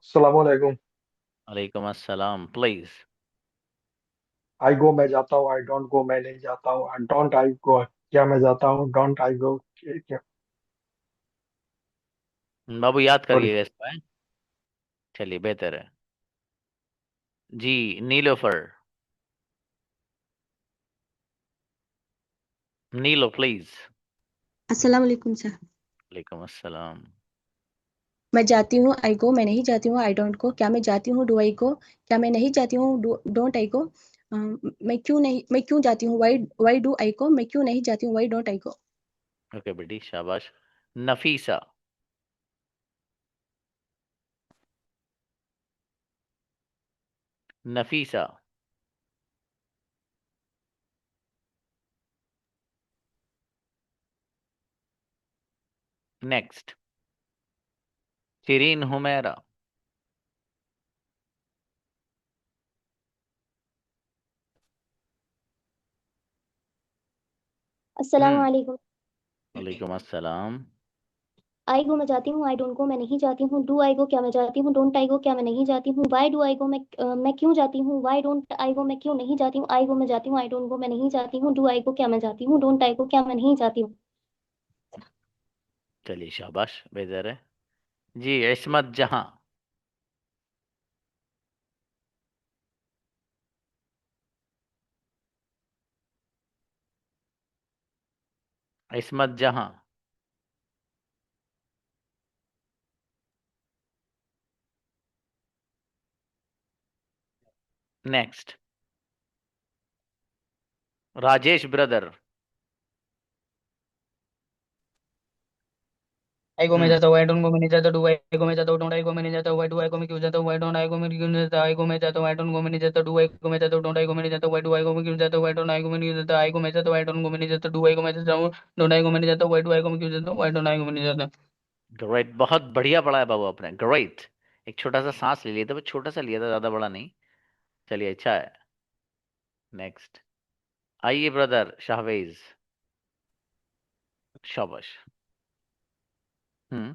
अस्सलाम वालेकुम। वालेकुम अस्सलाम प्लीज। आई गो मैं जाता हूँ, आई डोंट गो मैं नहीं जाता हूँ, आई डोंट आई गो क्या मैं जाता हूँ, डोंट आई गो क्या। बाबू याद सॉरी करिएगा इसको है। चलिए बेहतर है जी। नीलोफर, नीलो प्लीज। अस्सलाम वालेकुम सर। वालेकुम अस्सलाम। मैं जाती हूँ आई गो, मैं नहीं जाती हूँ आई डोंट गो। क्या मैं जाती हूँ डू आई गो, क्या मैं नहीं जाती हूँ डोंट आई गो। मैं क्यों जाती हूँ वाई डू आई गो, मैं क्यों नहीं जाती हूँ Y don't I go. Okay बेटी शाबाश। नफीसा, नफीसा। नेक्स्ट, शिरीन हुमैरा। अस्सलाम हम्म, वालेकुम। वालेकुम अस्सलाम। आई गो मैं जाती हूँ, आई डोंट गो मैं नहीं जाती हूँ, डू आई गो क्या मैं जाती हूँ, डोंट आई गो क्या मैं नहीं जाती हूँ, वाई डू आई गो मैं क्यों जाती हूँ, वाई डोंट आई गो मैं क्यों नहीं जाती हूँ, आई गो मैं जाती हूँ, आई डोंट गो मैं नहीं जाती हूँ, डू आई गो क्या मैं जाती हूँ, डोंट आई गो क्या मैं नहीं जाती हूँ। चलिए शाबाश बेहतर है जी। इस्मत Jahan, Ismat Jahan. Next, Rajesh brother. I go में जाता हूँ आई डोंट गो में नहीं जाता, डू आई गो में जाता हूँ डोंट आई गो में नहीं जाता, वाई डू आई गो में क्यों जाता हूँ, वाई डोंट आई गो में क्यों नहीं जाता, आई गो में जाता हूँ आई डोंट गो में नहीं जाता, डू आई गो में जाता हूँ डोंट आई गो में नहीं जाता, वाई डू आई गो में क्यों जाता हूँ, वाई डोंट आई गो में नहीं जाता, आई गो में जाता हूँ आई डोंट गो में नहीं जाता, डू आई गो में जाता हूँ डोंट आई गो में नहीं जाता, वाई डू आई गो में क्यों जाता हूँ, वाई डोंट आई गो में नहीं जाता। ग्रेट, बहुत बढ़िया पढ़ा है बाबू आपने, ग्रेट। एक छोटा सा सांस ले लिया था, बस छोटा सा लिया था, ज्यादा बड़ा नहीं। चलिए अच्छा है। नेक्स्ट, आइए ब्रदर शाहवेज। शाबाश। हम्म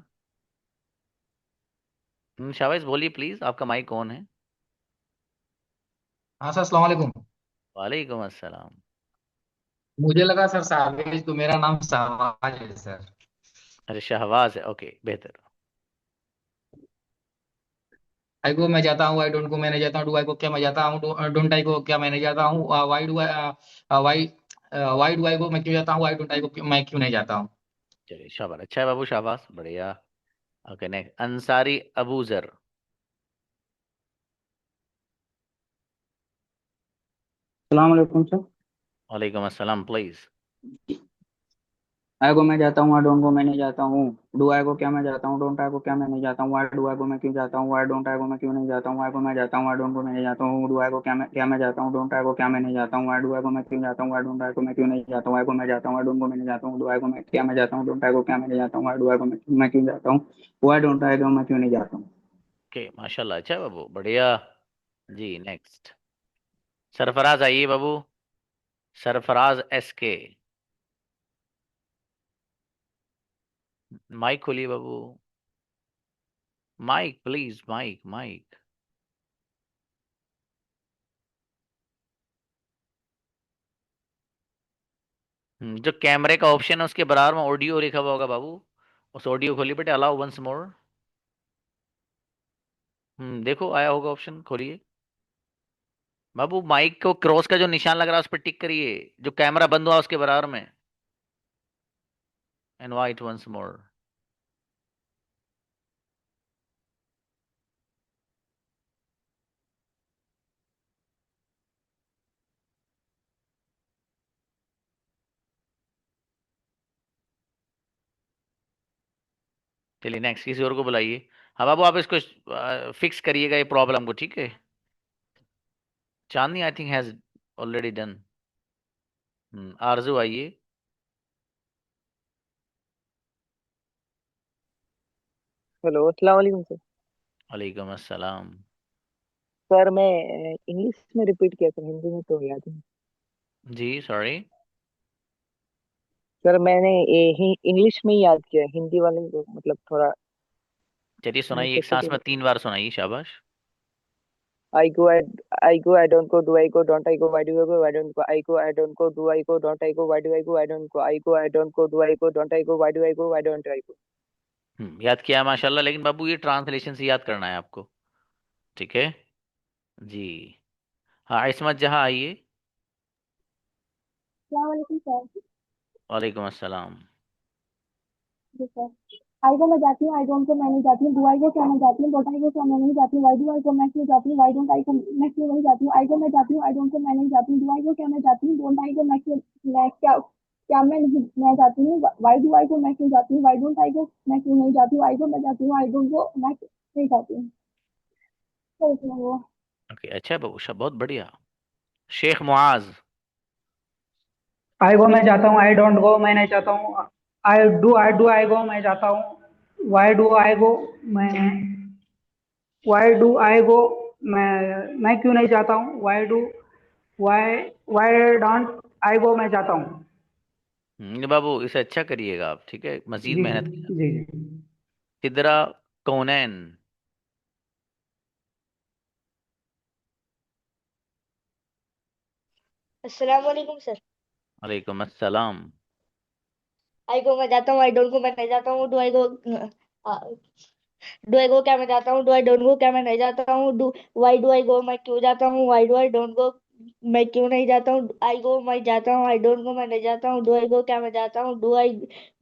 शाहवेज बोलिए प्लीज, आपका माइक ऑन है। हाँ सर, अस्सलाम वालेकुम। वालेकुम अस्सलाम। मुझे लगा सर सावेज, तो मेरा नाम सावाज है सर। अरे शहबाज है, ओके बेहतर। आई गो मैं जाता हूँ, आई डोंट गो मैं नहीं जाता हूँ, डू आई गो क्या मैं जाता हूँ, डोंट आई गो क्या मैं नहीं जाता हूँ, why do why why do I go मैं क्यों जाता हूँ, आई डोंट आई गो मैं क्यों नहीं जाता हूँ। चलिए शाबाश, अच्छा है बाबू, शाबाश, बढ़िया। Okay next, Ansari Abuzar. सलाम वालेकुम सर। वालेकुम अस्सलाम प्लीज। आई गो मैं जाता हूँ, आई डोंट गो मैं नहीं जाता हूँ, डू आई गो क्या मैं जाता हूँ, डोंट आई गो क्या मैं नहीं जाता हूँ, वाई डू आई गो मैं क्यों जाता हूँ, वाई डोंट आई गो मैं क्यों नहीं जाता हूँ, आई गो मैं जाता हूँ, आई डोंट गो मैं नहीं जाता हूँ, डू आई गो क्या मैं जाता हूँ, डोंट आई गो क्या मैं नहीं जाता हूँ, वाई डू आई गो मैं क्यों जाता हूँ, वाई डोंट आई गो मैं क्यों नहीं जाता हूँ, आई गो मैं जाता हूँ, आई डोंट गो मैं नहीं जाता हूँ, डू आई गो मैं क्या मैं जाता हूँ, डोंट आई गो क्या मैं नहीं जाता हूँ, वाई डू आई गो मैं क्यों जाता हूँ, वाई डोंट आई गो मैं क्यों नहीं जाता हूँ। ओके माशाल्लाह, अच्छा है बाबू, बढ़िया जी। नेक्स्ट, सरफराज आइए बाबू। सरफराज एस के, माइक खोलिए बाबू। Mic please, mic mic. जो कैमरे का ऑप्शन है उसके बराबर में ऑडियो लिखा हुआ होगा बाबू, उस ऑडियो खोलिए बेटे, अलाउ वंस मोर। देखो आया होगा ऑप्शन, खोलिए बाबू। माइक को क्रॉस का जो निशान लग रहा है उस पर टिक करिए, जो कैमरा बंद हुआ उसके बराबर में। Invite once more. चलिए नेक्स्ट, किसी और को बुलाइए। हाँ बाबू आप इसको फिक्स करिएगा ये प्रॉब्लम को, ठीक है। Chandni I think has already done. Arzoo आइए। हेलो अस्सलाम वालेकुम सर। वालेकुम अस्सलाम। सर मैं इंग्लिश में रिपीट किया सर, हिंदी में तो याद नहीं। जी सॉरी। सर मैंने ये इंग्लिश में ही याद किया, हिंदी वाले को मतलब थोड़ा चलिए सुनाइए, एक कैसे सांस में करें। 3 बार सुनाइए, शाबाश। I go I go I don't go, do I go don't I go, why do I go, why don't go, I go I don't go, do I go don't I go, why do I go, I don't go, I go I don't go, do I go don't I go, why do I go, why don't I go. याद किया माशाल्लाह, लेकिन बाबू ये translation से याद करना है आपको। ठीक है जी। हाँ इस्मत जहाँ आइए। वालेकुम सर। वालेकुम अस्सलाम। जी सर। आई को मैं जाती हूँ, आई डोंट को मैं नहीं जाती हूँ, डू आई को क्या मैं जाती हूँ, डोंट आई को क्या मैं नहीं जाती हूँ, वाई डू आई को मैं क्यों जाती हूँ, वाई डोंट आई को मैं क्यों नहीं जाती हूँ, आई को मैं जाती हूँ, आई डोंट को मैं नहीं जाती हूँ, डू आई को क्या मैं जाती हूँ, डोंट आई को मैं क्यों मैं क्या क्या मैं नहीं मैं जाती हूँ, वाई डू आई को मैं क्यों जाती हूँ, वाई डोंट आई को मैं क्यों नहीं जाती हूँ, आई को मैं जाती हूँ, आई डोंट को मैं नहीं जाती हूँ। तो इसमें वो ओके अच्छा है बाबू, बहुत बढ़िया। शेख मुआज। आई गो मैं जाता हूँ, आई डोंट गो मैं नहीं जाता हूँ, आई डू आई गो मैं जाता हूँ, वाई डू आई गो मैं वाई डू आई गो मैं क्यों नहीं जाता हूँ, Y Y don't I go मैं जाता हूँ। बाबू इसे अच्छा करिएगा आप, ठीक है, मजीद जी मेहनत जी कीजिए। जी। सिदरा कौनैन। अस्सलाम वालेकुम सर। वालेकुम अस्सलाम। आई को मैं जाता हूँ, आई डोंट को मैं नहीं जाता हूँ, डू आई को डू आई गो क्या मैं जाता हूँ, डू आई डोंट गो क्या मैं नहीं जाता हूँ, do why do I go मैं क्यों जाता हूँ, वाई डू आई डोंट गो मैं क्यों नहीं जाता हूँ, आई गो मैं जाता हूँ, आई डोंट गो मैं नहीं जाता हूँ, डू आई गो क्या मैं जाता हूँ, डू आई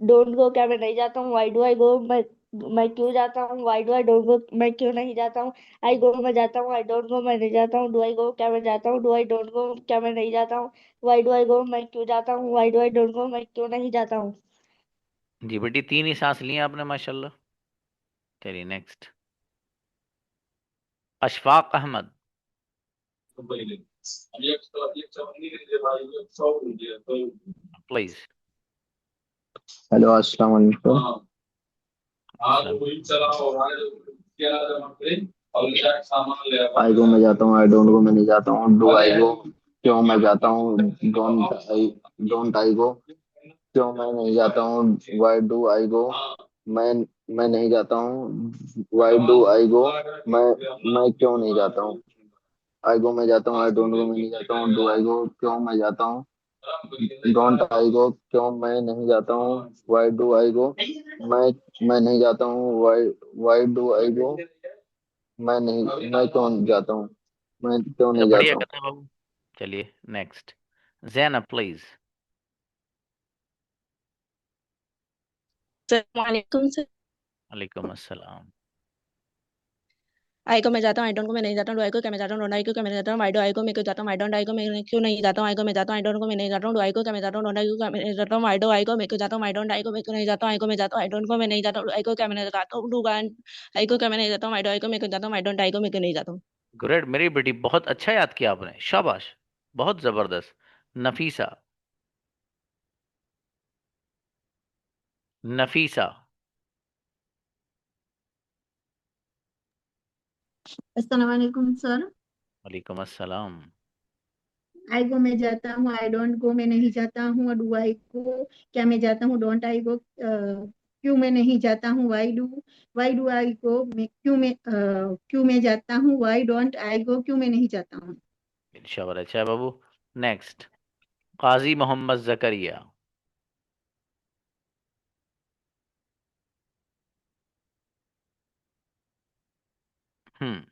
डोंट गो क्या मैं नहीं जाता हूँ, वाई डू आई गो मैं क्यों जाता हूँ, वाई डू आई डोंट गो मैं क्यों नहीं जाता हूँ, आई गो मैं जाता हूँ, आई डोंट गो मैं नहीं जाता हूँ, डू आई गो क्या मैं जाता हूँ, डू आई डोंट गो क्या मैं नहीं जाता हूँ, वाई डू आई गो मैं क्यों जाता हूँ, वाई डू आई डोंट गो मैं क्यों नहीं जाता हूँ। जी बेटी 3 ही सांस लिए आपने माशाल्लाह। चलिए next. Ashfaq Ahmed. Please. Hello अस्सलाम वालेकुम। आई गो मैं जाता हूँ, आई डोंट गो मैं नहीं जाता हूँ, डू आई गो क्यों मैं जाता हूँ, डोंट आई गो क्यों मैं नहीं जाता हूँ, वाई डू आई गो मैं मैं नहीं जाता हूँ, वाई डू आई गो मैं क्यों नहीं जाता हूँ, आई गो मैं जाता हूँ, आई डोंट गो मैं नहीं जाता हूँ, डू आई गो क्यों मैं जाता हूँ, डोंट आई गो क्यों मैं नहीं जाता हूँ, वाई डू आई गो मैं नहीं जाता हूँ, Y why do I go मैं क्यों जाता हूँ, मैं क्यों तो नहीं बढ़िया जाता हूँ। कर रहे हैं बाबू। चलिए नेक्स्ट। जैनब प्लीज। वालेकुम सर। वालेकुम अस्सलाम। आई को मैं जाता हूँ, आई डोंट को मैं नहीं जाता हूँ, डू आई को क्या मैं जाता हूँ, डोंट आई को क्या मैं जाता हूँ, आई डू आई को मैं क्यों जाता हूँ, आई डोंट आई को मैं क्यों नहीं जाता हूँ, आई को मैं जाता हूँ, आई डोंट को मैं नहीं जाता हूँ, डू आई को क्या मैं जाता हूँ, डोंट आई को क्या मैं जाता हूँ, आई डू आई को मैं क्यों जाता हूँ, आई डोंट आई को मैं क्यों नहीं जाता हूँ, आई को मैं जाता हूँ, आई डोंट को मैं नहीं जाता हूँ, आई को क्या मैं जाता हूँ, डू आई को क्या मैं नहीं जाता हूँ, आई डू आई को मैं क्यों जाता हूँ, आई डोंट आई को मैं क्यों नहीं जाता हूँ। ग्रेट मेरी बेटी, बहुत अच्छा याद किया आपने, शाबाश, बहुत जबरदस्त। नफीसा। नफीसा। अस्सलाम वालेकुम सर। वालेकुम अस्सलाम। आई गो मैं जाता हूँ, आई डोंट गो मैं नहीं जाता हूँ, डू आई को क्या मैं जाता हूँ, डोंट आई गो क्यों मैं नहीं जाता हूँ, वाई डू आई गो मैं क्यों मैं जाता हूँ, वाई डोंट आई गो क्यों मैं नहीं जाता हूँ। शाबाश अच्छा है बाबू। नेक्स्ट। काजी मोहम्मद जकरिया। हम्म।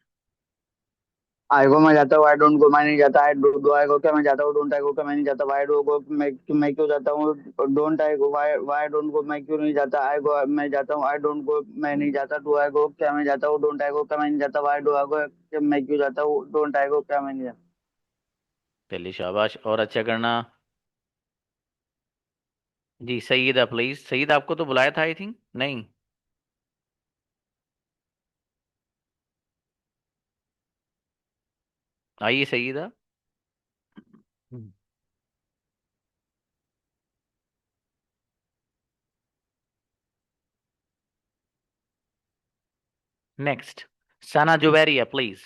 आई गो मैं जाता हूँ, आई डोंट गो मैं नहीं जाता, आई डू आई गो क्या मैं जाता हूँ, डोंट आई गो क्या मैं नहीं जाता, वाई डू गो मैं क्यों जाता हूँ, don't I go Y why don't go मैं क्यों नहीं जाता, आई गो मैं जाता हूँ, आई डोंट गो मैं नहीं जाता, डू आई गो क्या मैं जाता हूँ, डोंट आई गो क्या मैं नहीं जाता, वाई डू आई गो मैं क्यों जाता हूँ, डोंट आई गो क्या मैं नहीं जाता। चलिए शाबाश, और अच्छा करना। जी सईदा प्लीज। सईद आपको तो बुलाया था आई थिंक, नहीं? आइए Saeeda. Next. Sana Zubairia please.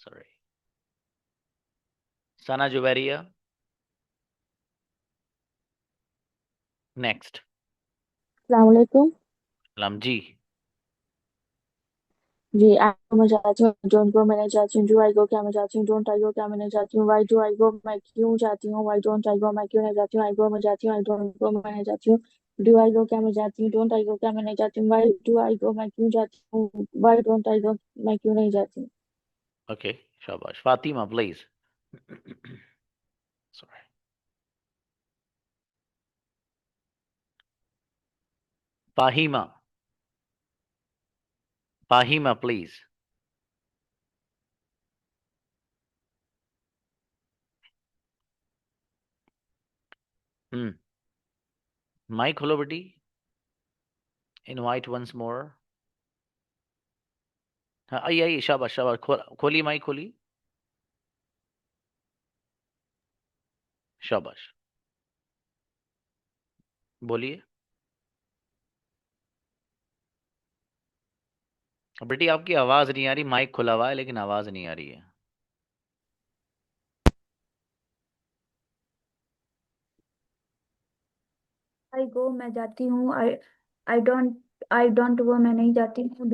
Sorry. Sana Zubairia. Next. अस्सलाम वालेकुम। सलाम जी। जी आई को मैं जाती हूँ, डोंट को मैं नहीं जाती हूँ, डू आई को क्या मैं जाती हूँ, डोंट आई को क्या मैं नहीं जाती हूँ, वाई डू आई को मैं क्यों जाती हूँ, वाई डोंट आई को मैं क्यों नहीं जाती हूँ, आई को मैं जाती हूँ, आई डोंट को मैं नहीं जाती हूँ, डू आई गो क्या मैं जाती हूँ, डोंट आई गो क्या मैं नहीं जाती हूँ, वाई डू आई गो मैं क्यों जाती हूँ, वाई डोंट आई गो मैं क्यों नहीं जाती हूँ। ओके, शाबाश। Fatima please. Sorry. Fahima, Fahima please. Mic खोलो बेटी। Invite once more. हाँ, आइए आइए, शाबाश शाबाश। खोली माइक खोली। शाबाश, बोलिए। बेटी आपकी आवाज नहीं आ रही, माइक खुला हुआ है लेकिन आवाज नहीं आ रही है। आई गो मैं जाती हूँ, आई डोंट गो मैं नहीं जाती हूँ,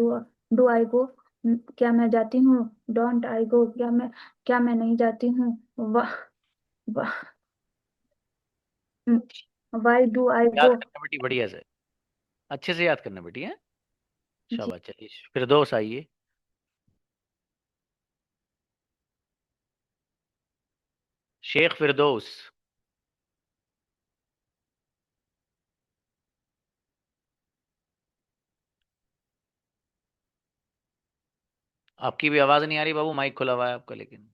डू आई गो क्या मैं जाती हूँ, डोंट आई गो क्या मैं नहीं जाती हूँ, वाई डू आई याद गो। करना बेटी, बढ़िया से, अच्छे से याद करना बेटी है। शाबाश, चलिए फिरदौस आइए। शेख फिरदौस। आपकी भी आवाज नहीं आ रही बाबू, माइक खुला हुआ है आपका लेकिन।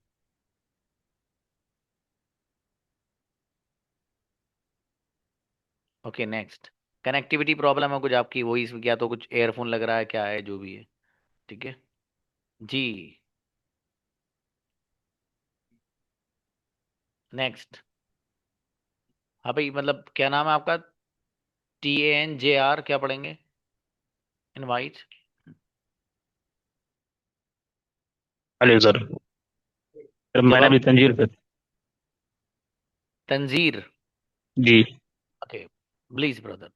Okay next. कनेक्टिविटी प्रॉब्लम है कुछ आपकी, वही या तो कुछ एयरफोन लग रहा है, क्या है जो भी है। ठीक है जी। नेक्स्ट। हाँ भाई, मतलब क्या नाम है आपका? TANJR क्या पढ़ेंगे? इनवाइट। Hello sir. सर क्या मैंने भी बाबू? तंजीर पे। तंजीर। जी। Okay, please brother.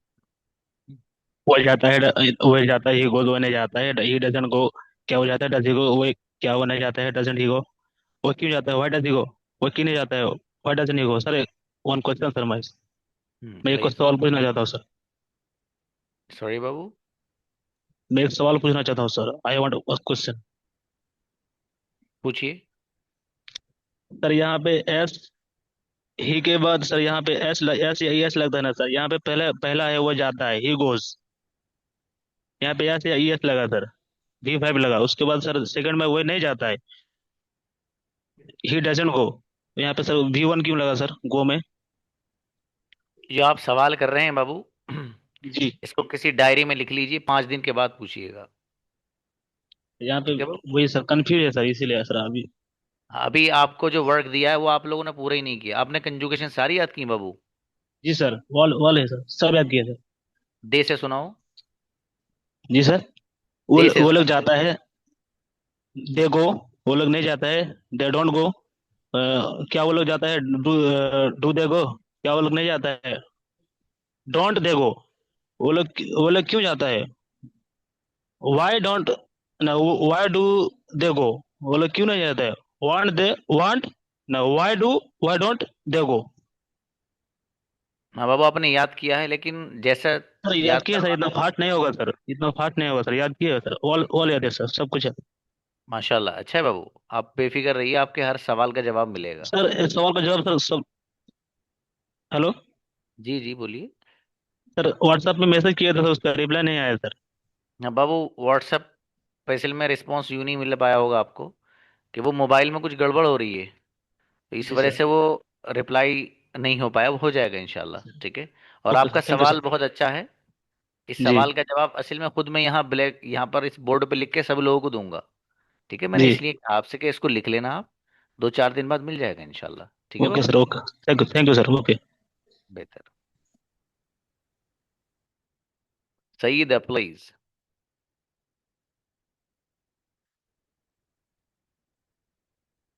वो जाता है, वो जाता है, ही गोज होने जाता है, ही डजन गो। क्या हो जाता है, डज ही गो, वो क्या होने जाता है, डजन ही गो। वो क्यों जाता है, व्हाई डज ही गो। वो क्यों नहीं जाता है, why doesn't he go sir. One question sir, मैं एक प्लीज। सवाल पूछना चाहता हूँ सर। सॉरी बाबू। मैं एक सवाल पूछना चाहता हूँ सर, आई वांट क्वेश्चन। पूछिए। सर यहाँ पे एस ही के बाद सर यहाँ पे एस या एस लगता है ना सर, यहाँ पे पहले पहला है वो जाता है, ही गोज। यहाँ पे एस या एस लगा सर, V5 लगा, उसके बाद सर सेकंड में वो नहीं जाता है, ही डजंट गो। यहाँ पे सर V1 क्यों लगा सर, गो में। जो आप सवाल कर रहे हैं बाबू, जी। इसको किसी डायरी में लिख लीजिए, 5 दिन के बाद पूछिएगा। यहाँ पे ठीक है बाबू। वही सर कंफ्यूज है सर, इसीलिए सर अभी। अभी आपको जो वर्क दिया है वो आप लोगों ने पूरा ही नहीं किया। आपने कंजुगेशन सारी याद की बाबू? जी सर, वॉल वॉल है सर, सब याद किया सर। दे से सुनाओ। जी सर। वो दे से वो लोग सुनाओ। जाता है, दे गो। वो लोग नहीं जाता है, दे डोंट गो। क्या वो लोग जाता है, डू दे गो। क्या वो लोग नहीं जाता है, डोंट दे गो। वो लोग क्यों जाता है, वाई डोंट, ना वाई डू दे गो। वो लोग क्यों नहीं जाता है, वांट दे, वांट, ना वाई डोंट दे गो। हाँ बाबू, आपने याद किया है लेकिन जैसा सर याद याद किया सर, करवाना। इतना फास्ट नहीं होगा सर, इतना फास्ट नहीं होगा सर, याद किया सर, ऑल ऑल याद है सर, सब कुछ है। माशाल्लाह, अच्छा है बाबू। आप बेफिक्र रहिए, आपके हर सवाल का जवाब मिलेगा। सर इस सवाल का जवाब सर सब। हेलो। जी जी, बोलिए। सर व्हाट्सएप में मैसेज किया था सर, उसका रिप्लाई नहीं आया सर। हाँ बाबू, व्हाट्सएप पे असल में रिस्पॉन्स यूं नहीं मिल पाया होगा आपको कि वो मोबाइल में कुछ गड़बड़ हो रही है, तो इस जी वजह सर। से वो रिप्लाई नहीं हो पाया। वो हो जाएगा इंशाल्लाह, ठीक है। और ओके आपका सर, थैंक यू सवाल सर। बहुत अच्छा है। इस जी। सवाल का जवाब असल में खुद मैं यहाँ ब्लैक, यहाँ पर इस बोर्ड पे लिख के सब लोगों को दूंगा। ठीक है, मैंने जी। इसलिए कहा आपसे कि इसको लिख लेना आप। 2-4 दिन बाद मिल जाएगा इंशाल्लाह। ठीक है okay Babu. Sir, okay, thank you sir, okay. बेहतर। सईदा प्लीज।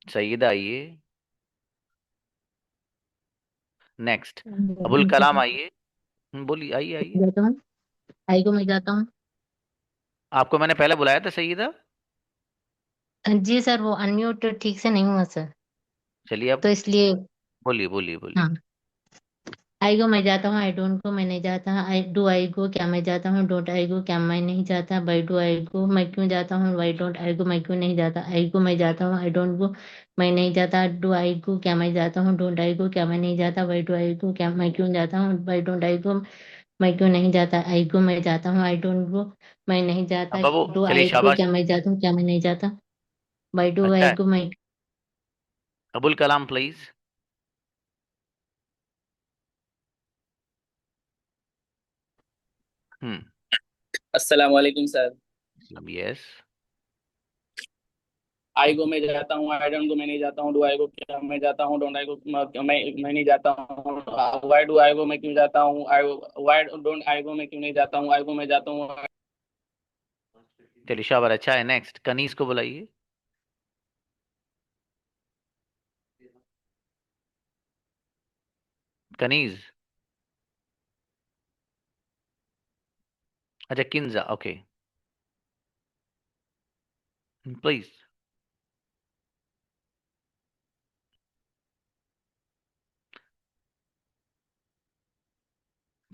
सईदा आइए। नेक्स्ट। अबुल कलाम आइए। बोलिए, आइए आइए। जाता हूँ, आई को मैं जाता हूँ। आपको मैंने पहले बुलाया था सईदा। जी सर, वो अनम्यूट ठीक से नहीं हुआ सर, चलिए तो अब इसलिए। बोलिए बोलिए बोलिए। हाँ। आई गो मैं जाता हूँ, आई डोंट गो मैं नहीं जाता, आई डू आई गो क्या मैं जाता हूँ, डोंट आई गो क्या मैं नहीं जाता, वाई डू आई गो मैं क्यों जाता हूँ, वाई डोंट आई गो मैं क्यों नहीं जाता, आई गो मैं जाता हूँ, आई डोंट गो मैं नहीं जाता, डू आई गो क्या मैं जाता हूँ, डोंट आई गो क्या मैं नहीं जाता, वाई डू आई गो क्या मैं क्यों जाता हूँ, वाई डोंट आई गो मैं क्यों नहीं जाता, आई गो मैं जाता हूँ, आई डोंट गो मैं नहीं हाँ जाता, बाबू, डू चलिए आई गो शाबाश। क्या मैं जाता हूँ क्या मैं नहीं जाता, वाई डू अच्छा आई है। गो मैं। अबुल कलाम प्लीज। हम्म। अस्सलाम वालेकुम सर। यस। आई गो मैं जाता हूँ, आई डोंट गो मैं नहीं जाता हूँ, डू आई गो क्या मैं जाता हूँ, डोंट आई गो मैं नहीं जाता हूँ, वाई डू आई गो मैं क्यों जाता हूँ, आई वाई डोंट आई गो मैं क्यों नहीं जाता हूँ, आई गो मैं जाता हूँ। चलिए शाबाश, अच्छा है। नेक्स्ट कनीज को बुलाइए। कनीज। अच्छा किन्जा, ओके प्लीज।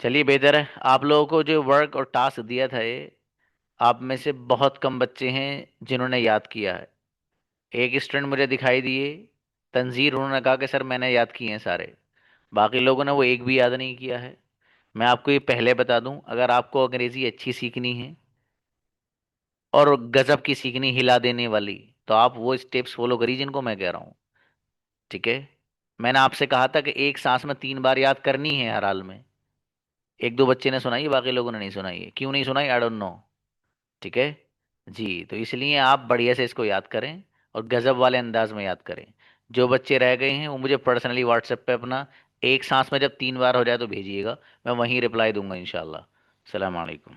चलिए बेहतर है। आप लोगों को जो वर्क और टास्क दिया था ये, आप में से बहुत कम बच्चे हैं जिन्होंने याद किया है। एक स्टूडेंट मुझे दिखाई दिए, तंजीर, उन्होंने कहा कि सर मैंने याद किए हैं सारे। बाकी लोगों ने वो एक भी याद नहीं किया है। मैं आपको ये पहले बता दूं, अगर आपको अंग्रेजी अच्छी सीखनी है और गजब की सीखनी, हिला देने वाली, तो आप वो स्टेप्स फॉलो करिए जिनको मैं कह रहा हूँ। ठीक है। मैंने आपसे कहा था कि एक सांस में 3 बार याद करनी है हर हाल में। एक दो बच्चे ने सुनाई है, बाकी लोगों ने नहीं सुनाई है। क्यों नहीं सुनाई, आई डोंट नो। ठीक है जी। तो इसलिए आप बढ़िया से इसको याद करें और गजब वाले अंदाज में याद करें। जो बच्चे रह गए हैं वो मुझे पर्सनली व्हाट्सएप पे अपना एक सांस में जब 3 बार हो जाए तो भेजिएगा, मैं वहीं रिप्लाई दूंगा इंशाल्लाह। सलाम अलैकुम।